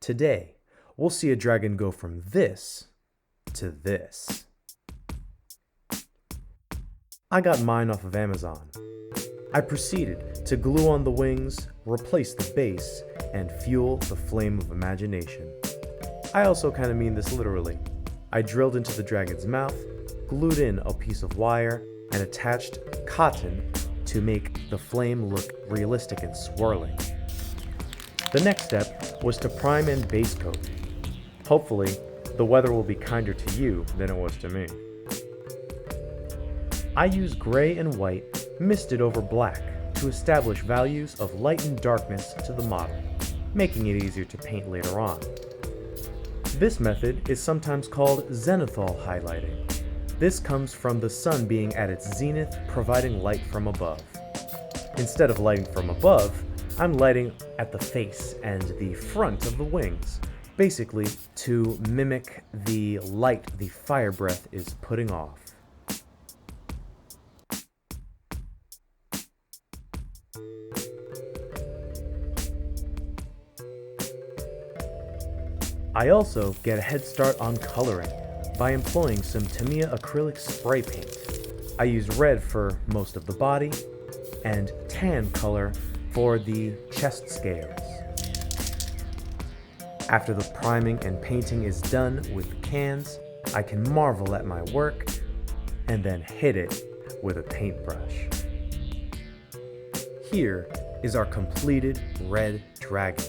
Today, we'll see a dragon go from this to this. I got mine off of Amazon. I proceeded to glue on the wings, replace the base, and fuel the flame of imagination. I also kind of mean this literally. I drilled into the dragon's mouth, glued in a piece of wire, and attached cotton to make the flame look realistic and swirling. The next step was to prime and base coat. Hopefully, the weather will be kinder to you than it was to me. I used gray and white misted over black to establish values of light and darkness to the model, making it easier to paint later on. This method is sometimes called zenithal highlighting. This comes from the sun being at its zenith, providing light from above. Instead of lighting from above, I'm lighting at the face and the front of the wings, basically to mimic the light the fire breath is putting off. I also get a head start on coloring by employing some Tamiya acrylic spray paint. I use red for most of the body and tan color for the chest scales. After the priming and painting is done with cans, I can marvel at my work and then hit it with a paintbrush. Here is our completed red dragon.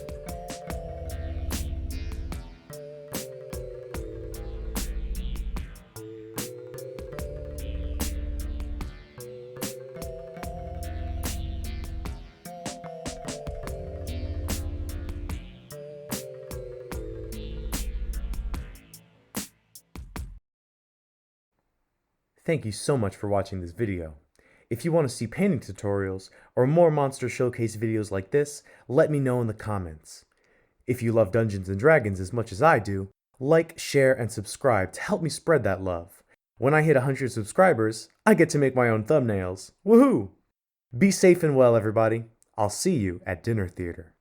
Thank you so much for watching this video. If you want to see painting tutorials or more Monster Showcase videos like this, let me know in the comments. If you love Dungeons & Dragons as much as I do, like, share, and subscribe to help me spread that love. When I hit 100 subscribers, I get to make my own thumbnails. Woohoo! Be safe and well, everybody. I'll see you at Dinner Theater.